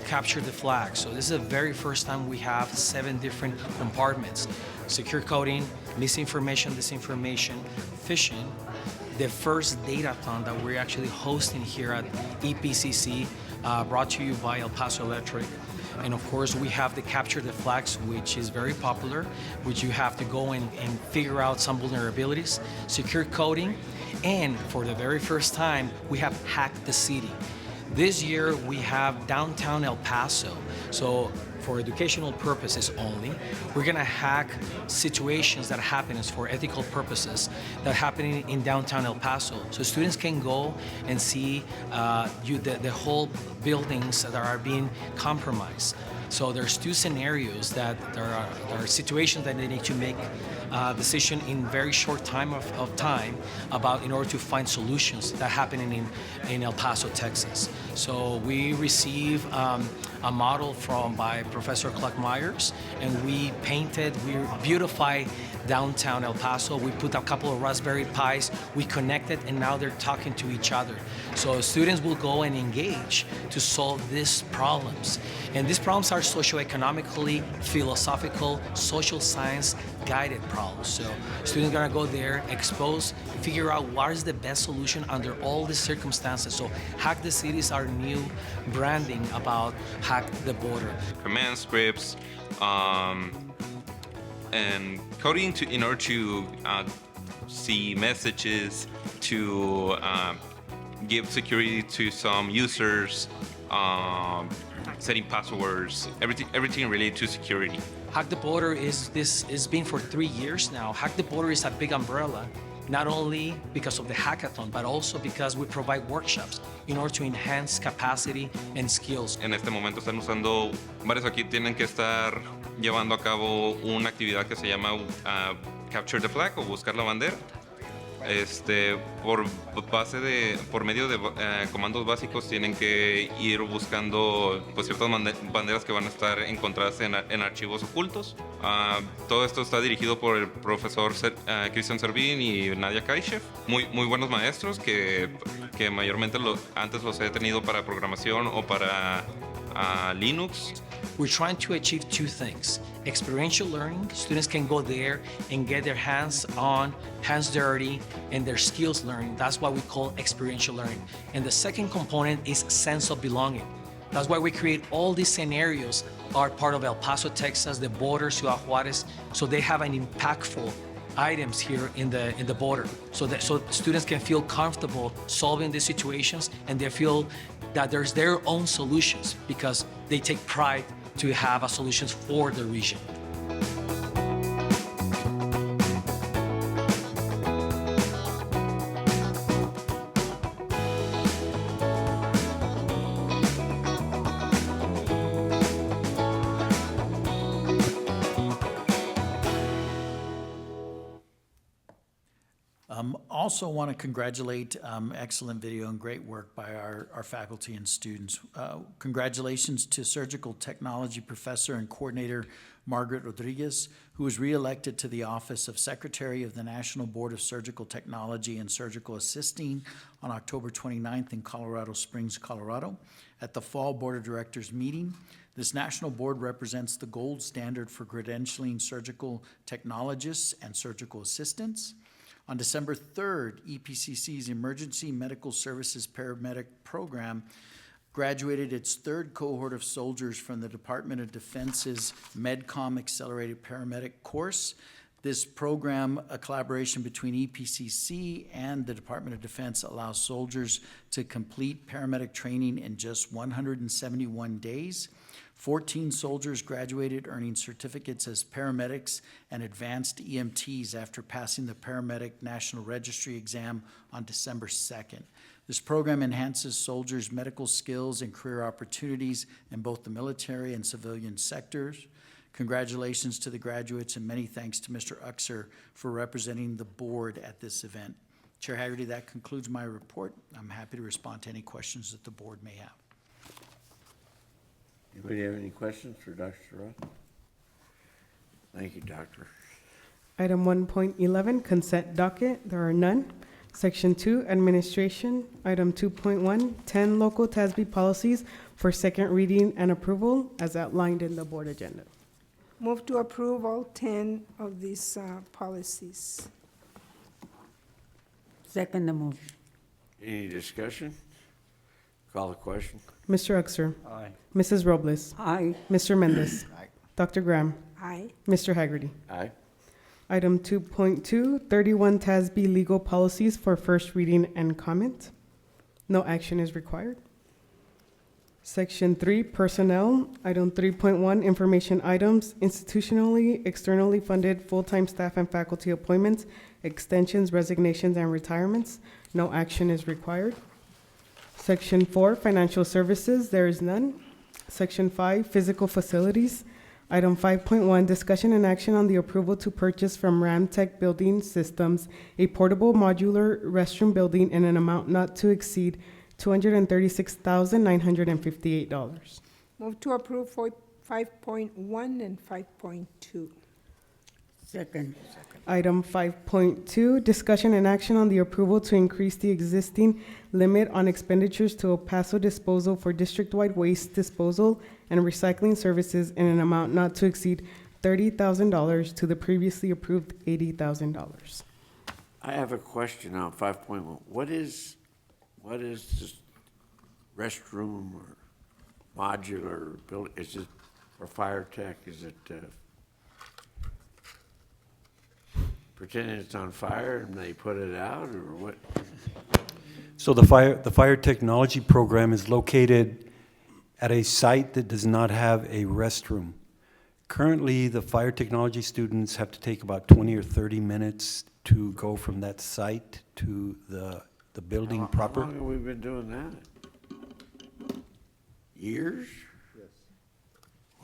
Capture the Flag. So this is the very first time we have 7 different compartments: secure coding, misinformation, disinformation, phishing. The first Datathon that we're actually hosting here at EPCC, brought to you by El Paso Electric. And of course, we have the Capture the Flags, which is very popular, which you have to go and figure out some vulnerabilities, secure coding, and for the very first time, we have Hack the City. This year we have downtown El Paso. So for educational purposes only, we're gonna hack situations that happen for ethical purposes that are happening in downtown El Paso. So students can go and see the whole buildings that are being compromised. So there's two scenarios that there are situations that they need to make decision in very short time of time about in order to find solutions that happening in El Paso, Texas. So we receive a model by Professor Clark Myers, and we beautified downtown El Paso. We put a couple of Raspberry Pis, we connected, and now they're talking to each other. So students will go and engage to solve these problems. And these problems are socioeconomically, philosophical, social science guided problems. So students are gonna go there, expose, figure out what is the best solution under all these circumstances. So Hack the City is our new branding about Hack the Border. Command scripts, and coding in order to see messages, to give security to some users, setting passwords, everything related to security. Hack the Border is been for 3 years now. Hack the Border is a big umbrella, not only because of the hackathon, but also because we provide workshops in order to enhance capacity and skills. En este momento están usando, varios aquí tienen que estar llevando a cabo una actividad que se llama Capture the Flag o buscar la bandera. Por medio de comandos básicos tienen que ir buscando pues, ciertas banderas que van a estar encontradas en archivos ocultos. Todo esto está dirigido por el profesor Cristian Servín y Nadia Kaishev, muy buenos maestros que mayormente antes los he tenido para programación o para Linux. We're trying to achieve two things. Experiential learning, students can go there and get their hands on, hands dirty, and their skills learning. That's what we call experiential learning. And the second component is sense of belonging. That's why we create all these scenarios are part of El Paso, Texas, the border, Ciudad Juarez, so they have an impactful items here in the border, so students can feel comfortable solving these situations and they feel that there's their own solutions because they take pride to have a solutions for the region. Also want to congratulate excellent video and great work by our faculty and students. Congratulations to Surgical Technology Professor and Coordinator Margaret Rodriguez, who was reelected to the office of Secretary of the National Board of Surgical Technology and Surgical Assisting on October 29th in Colorado Springs, Colorado. At the Fall Board of Directors meeting, this national board represents the gold standard for credentialing surgical technologists and surgical assistants. On December 3rd, EPCC's Emergency Medical Services Paramedic Program graduated its third cohort of soldiers from the Department of Defense's MedCom Accelerated Paramedic course. This program, a collaboration between EPCC and the Department of Defense, allows soldiers to complete paramedic training in just 171 days. 14 soldiers graduated, earning certificates as paramedics and advanced EMTs after passing the Paramedic National Registry exam on December 2nd. This program enhances soldiers' medical skills and career opportunities in both the military and civilian sectors. Congratulations to the graduates and many thanks to Mr. Uxer for representing the board at this event. Chair Haggerty, that concludes my report. I'm happy to respond to any questions that the board may have. Anybody have any questions for Dr. Roth? Thank you, Doctor. Item 1.11, consent docket. There are none. Section 2, administration. Item 2.1, 10 local TASB policies for second reading and approval as outlined in the board agenda. Move to approve all 10 of these policies. Second the motion. Any discussion? Call the question. Mr. Uxer. Aye. Mrs. Robles. Aye. Mr. Mendez. Aye. Dr. Graham. Aye. Mr. Haggerty. Aye. Item 2.2, 31 TASB legal policies for first reading and comment. No action is required. Section 3, Personnel. Item 3.1, Information Items, Institutionally, Externally Funded Full-Time Staff and Faculty Appointments, Extensions, Resignations, and Retirements. No action is required. Section 4, Financial Services. There is none. Section 5, Physical Facilities. Item 5.1, Discussion and Action on the Approval to purchase from Ramtech Building Systems a portable modular restroom building in an amount not to exceed $236,958. Move to approve 5.1 and 5.2. Second. Item 5.2, Discussion and Action on the Approval to increase the existing limit on expenditures to El Paso Disposal for district-wide waste disposal and recycling services in an amount not to exceed $30,000 to the previously approved $80,000. I have a question on 5.1. What is this restroom or modular building? Is it for fire tech? Is it pretending it's on fire and they put it out, or what? So the fire technology program is located at a site that does not have a restroom. Currently, the fire technology students have to take about 20 or 30 minutes to go from that site to the building proper. How long have we been doing that? Years? Yes.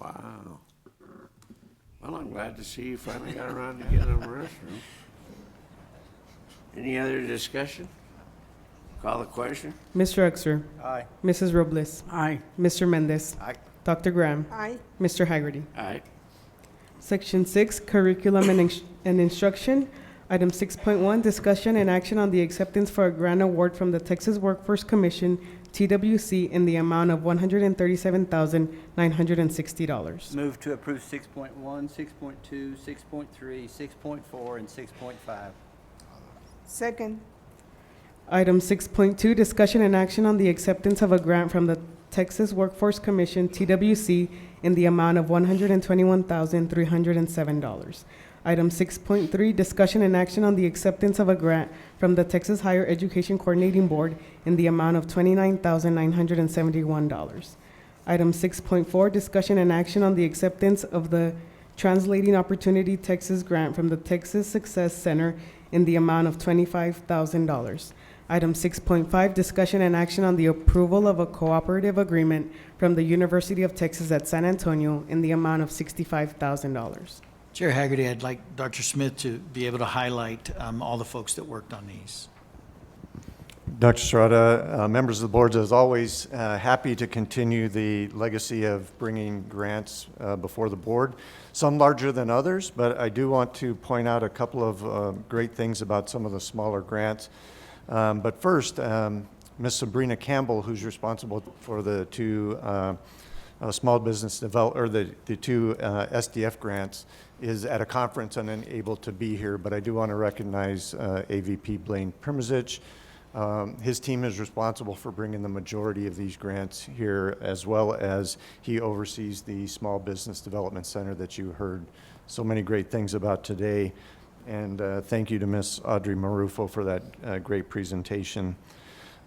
Wow. Well, I'm glad to see you finally got around to getting them a restroom. Any other discussion? Call the question? Mr. Uxer. Aye. Mrs. Robles. Aye. Mr. Mendez. Aye. Dr. Graham. Aye. Mr. Haggerty. Aye. Section 6, Curriculum and Instruction. Item 6.1, Discussion and Action on the Acceptance for a Grant Award from the Texas Workforce Commission, TWC, in the amount of $137,960. Move to approve 6.1, 6.2, 6.3, 6.4, and 6.5. Second. Item 6.2, Discussion and Action on the Acceptance of a Grant from the Texas Workforce Commission, TWC, in the amount of $121,307. Item 6.3, Discussion and Action on the Acceptance of a Grant from the Texas Higher Education Coordinating Board in the amount of $29,971. Item 6.4, Discussion and Action on the Acceptance of the Translating Opportunity Texas Grant from the Texas Success Center in the amount of $25,000. Item 6.5, Discussion and Action on the Approval of a Cooperative Agreement from the University of Texas at San Antonio in the amount of $65,000. Chair Haggerty, I'd like Dr. Smith to be able to highlight all the folks that worked on these. Dr. Serrata, members of the board, as always, happy to continue the legacy of bringing grants before the board, some larger than others, but I do want to point out a couple of great things about some of the smaller grants. But first, Ms. Sabrina Campbell, who's responsible for the two small business the two SDF grants, is at a conference and unable to be here, but I do want to recognize AVP Blaine Primozic. His team is responsible for bringing the majority of these grants here, as well as he oversees the Small Business Development Center that you heard so many great things about today. And thank you to Ms. Audrey Marufo for that great presentation.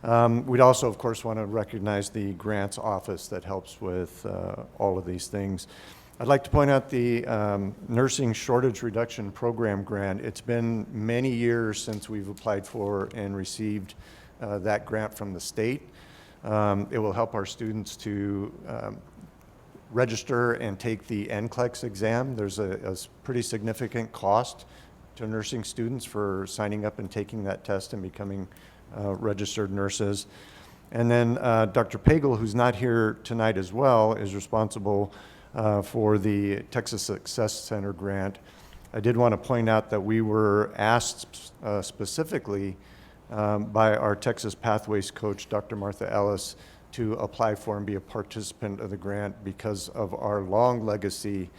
We'd also, of course, want to recognize the grants office that helps with all of these things. I'd like to point out the Nursing Shortage Reduction Program grant. It's been many years since we've applied for and received that grant from the state. It will help our students to register and take the NCLEX exam. There's a pretty significant cost to nursing students for signing up and taking that test and becoming registered nurses. And then Dr. Pagel, who's not here tonight as well, is responsible for the Texas Success Center grant. I did want to point out that we were asked specifically by our Texas Pathways coach, Dr. Martha Ellis, to apply for and be a participant of the grant because of our long legacy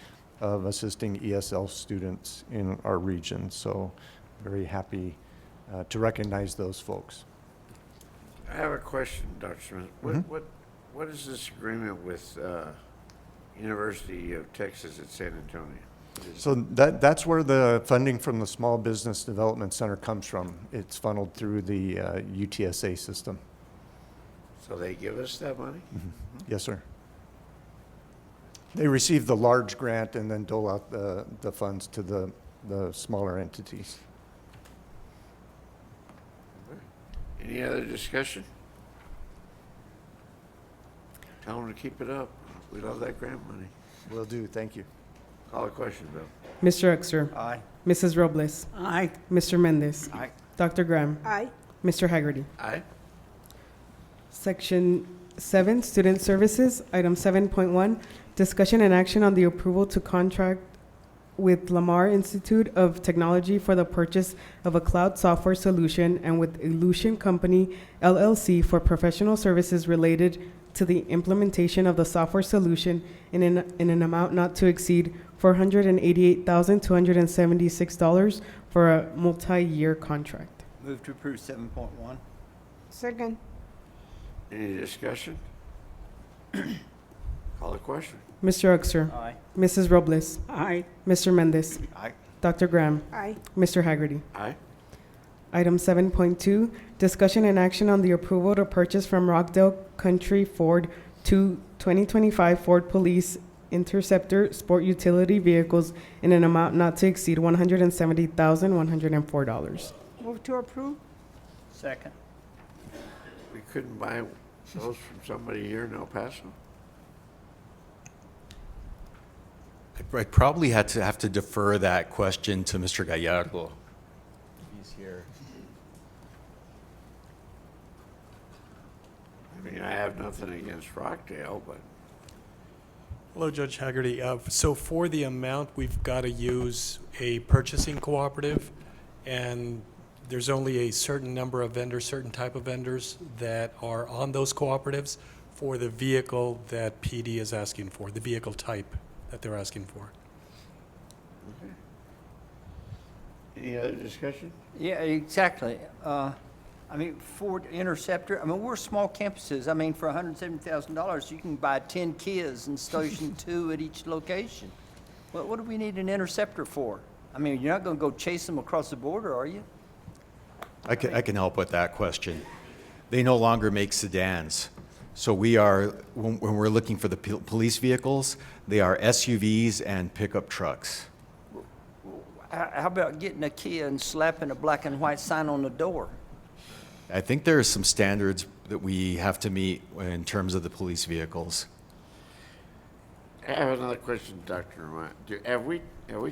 of assisting ESL students in our region. So very happy to recognize those folks. I have a question, Dr. Smith. What is this agreement with University of Texas at San Antonio? So that's where the funding from the Small Business Development Center comes from. It's funneled through the UTSA system. So they give us that money? Yes, sir. They receive the large grant and then dole out the funds to the smaller entities. Any other discussion? Tell them to keep it up. We love that grant money. Will do, thank you. Call a question, Bill. Mr. Uxer. Aye. Mrs. Robles. Aye. Mr. Mendez. Aye. Dr. Graham. Aye. Mr. Haggerty. Aye. Section 7, Student Services. Item 7.1, discussion and action on the approval to contract with Lamar Institute of Technology for the purchase of a cloud software solution and with Illusion Company LLC for professional services related to the implementation of the software solution in an amount not to exceed $488,276 for a multi-year contract. Move to approve 7.1. Second. Any discussion? Call a question. Mr. Uxer. Aye. Mrs. Robles. Aye. Mr. Mendez. Aye. Dr. Graham. Aye. Mr. Haggerty. Aye. Item 7.2, discussion and action on the approval to purchase from Rockdale Country Ford 2025 Ford Police Interceptor sport utility vehicles in an amount not to exceed $170,104. Move to approve. Second. We couldn't buy those from somebody here in El Paso? I'd probably have to defer that question to Mr. Gallardo. He's here. I mean, I have nothing against Rockdale, but Hello, Judge Haggerty. So for the amount, we've got to use a purchasing cooperative, and there's only a certain number of vendors, certain type of vendors that are on those cooperatives for the vehicle that PD is asking for, the vehicle type that they're asking for. any other discussion? Yeah, exactly. I mean, Ford Interceptor, I mean, we're small campuses. I mean, for $170,000, you can buy 10 Kias and station 2 at each location. What do we need an Interceptor for? I mean, you're not going to go chase them across the border, are you? I can help with that question. They no longer make sedans. So we are, when we're looking for the police vehicles, they are SUVs and pickup trucks. How about getting a Kia and slapping a black and white sign on the door? I think there are some standards that we have to meet in terms of the police vehicles. I have another question, Dr. Ramon. Have we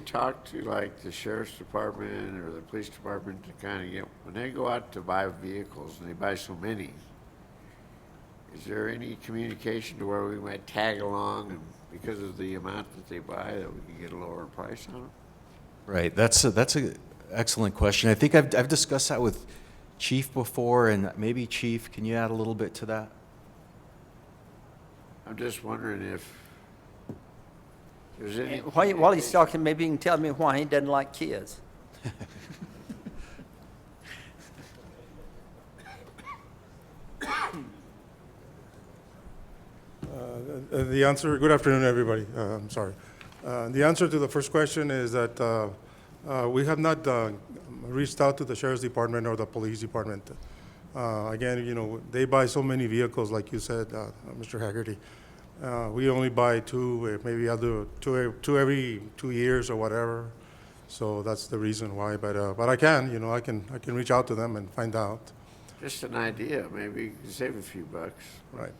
talked to like the sheriff's department or the police department to kind of get, when they go out to buy vehicles and they buy so many, is there any communication to where we might tag along and because of the amount that they buy that we can get a lower price on them? Right, that's a excellent question. I think I've discussed that with Chief before, and maybe Chief, can you add a little bit to that? I'm just wondering if there's any. While he's talking, maybe you can tell me why he doesn't like Kias. The answer, good afternoon, everybody. I'm sorry. The answer to the first question is that we have not reached out to the sheriff's department or the police department. Again, you know, they buy so many vehicles, like you said, Mr. Haggerty. We only buy two, maybe I'll do two every 2 years or whatever. So that's the reason why. But I can, you know, I can reach out to them and find out. Just an idea, maybe you can save a few bucks. Right.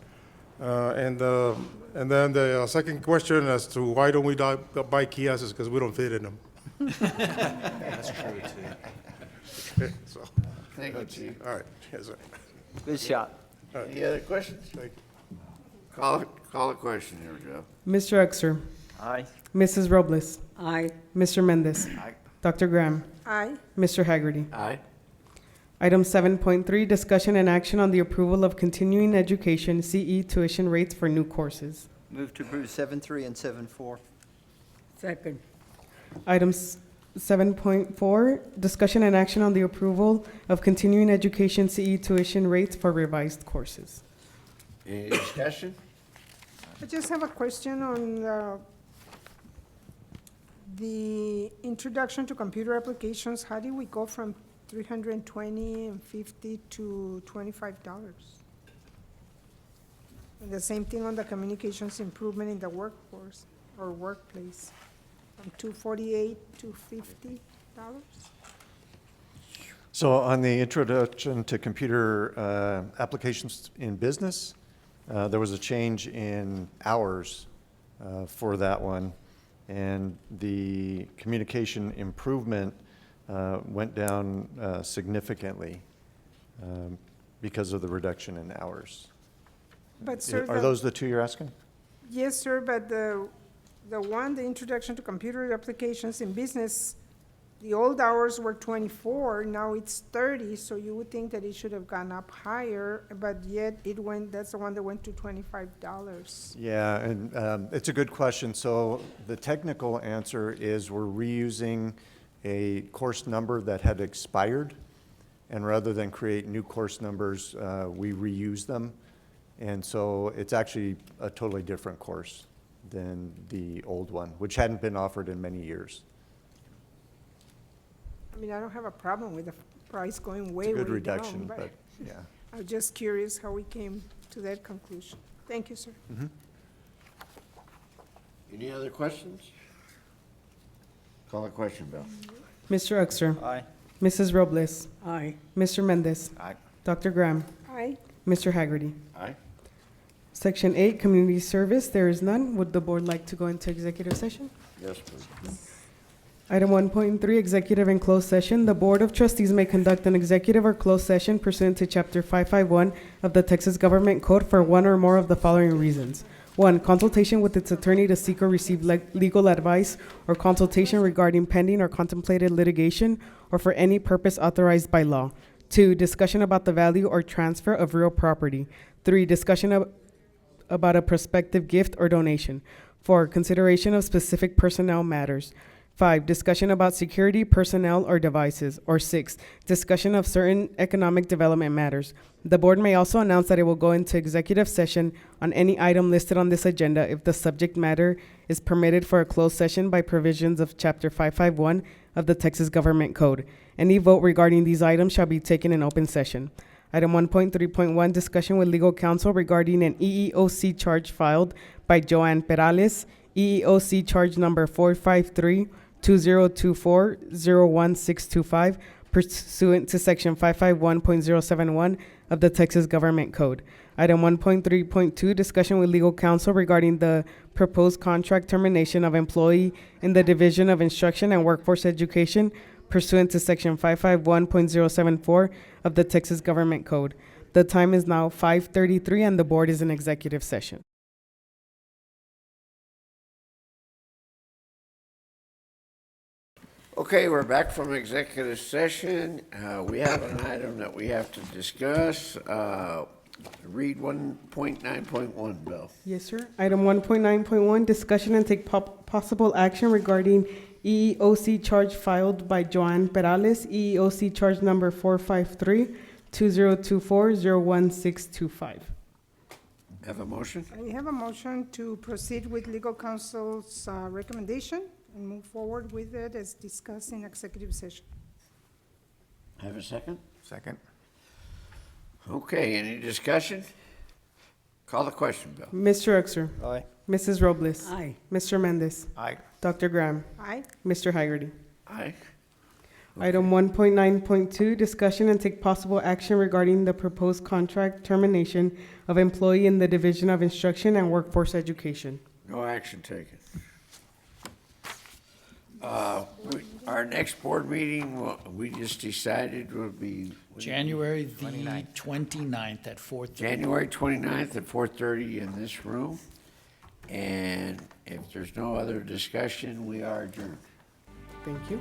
And then the second question as to why don't we buy Kias is because we don't fit in them. That's true, too. Okay, so. Thank you, Chief. All right, yes, sir. Good shot. Any other questions? Thank you. Call a question here, Joe. Mr. Uxer. Aye. Mrs. Robles. Aye. Mr. Mendez. Aye. Dr. Graham. Aye. Mr. Haggerty. Aye. Item 7.3, discussion and action on the approval of continuing education CE tuition rates for new courses. Move to approve 7.3 and 7.4. Second. Items 7.4, discussion and action on the approval of continuing education CE tuition rates for revised courses. Any discussion? I just have a question on the introduction to computer applications. How did we go from $320 and $50 to $25? And the same thing on the communications improvement in the workforce or workplace, from $248 to $50. So on the introduction to computer applications in business, there was a change in hours for that one. And the communication improvement went down significantly because of the reduction in hours. But sir, Are those the two you're asking? yes, sir, but the one, the introduction to computer applications in business, the old hours were 24, now it's 30, so you would think that it should have gone up higher, but yet it went, that's the one that went to $25. Yeah, and it's a good question. So the technical answer is we're reusing a course number that had expired, and rather than create new course numbers, we reuse them. And so it's actually a totally different course than the old one, which hadn't been offered in many years. I mean, I don't have a problem with the price going way, It's a way good reduction, down, but, yeah. I'm just curious how we came to that conclusion. Thank you, sir. Any other questions? Call the question, Bill. Mr. Uxer. Aye. Mrs. Robles. Aye. Mr. Mendez. Aye. Dr. Graham. Aye. Mr. Haggerty. Aye. Section 8, Community Service, there is none. Would the board like to go into executive session? Yes, please. Item 1.3, Executive and Closed Session. The Board of Trustees may conduct an executive or closed session pursuant to Chapter 551 of the Texas Government Code for one or more of the following reasons. 1, consultation with its attorney to seek or receive legal advice or consultation regarding pending or contemplated litigation or for any purpose authorized by law. 2, discussion about the value or transfer of real property. 3, discussion about a prospective gift or donation. 4, consideration of specific personnel matters. 5, discussion about security, personnel, or devices. Or 6, discussion of certain economic development matters. The board may also announce that it will go into executive session on any item listed on this agenda if the subject matter is permitted for a closed session by provisions of Chapter 551 of the Texas Government Code. Any vote regarding these items shall be taken in open session. Item 1.3.1, discussion with legal counsel regarding an EEOC charge filed by Joanne Perales, EEOC charge number 453-2024-01625, pursuant to Section 551.071 of the Texas Government Code. Item 1.3.2, discussion with legal counsel regarding the proposed contract termination of employee in the Division of Instruction and Workforce Education pursuant to Section 551.074 of the Texas Government Code. The time is now 5:33 and the board is in executive session. Okay, we're back from executive session. We have an item that we have to discuss. Read 1.9.1, Bill. Yes, sir. Item 1.9.1, discussion and take possible action regarding EEOC charge filed by Joanne Perales, EEOC charge number 453-2024-01625. Have a motion? I have a motion to proceed with legal counsel's recommendation and move forward with it as discussed in executive session. Have a second? Second. Okay, any discussion? Call the question, Bill. Mr. Uxer. Aye. Mrs. Robles. Aye. Mr. Mendez. Aye. Dr. Graham. Aye. Mr. Haggerty. Aye. Item 1.9.2, discussion and take possible action regarding the proposed contract termination of employee in the Division of Instruction and Workforce Education. No action taken. Our next board meeting, we just decided will be January the 29th at 4:30. January 29th at 4:30 in this room. And if there's no other discussion, we are adjourned. Thank you.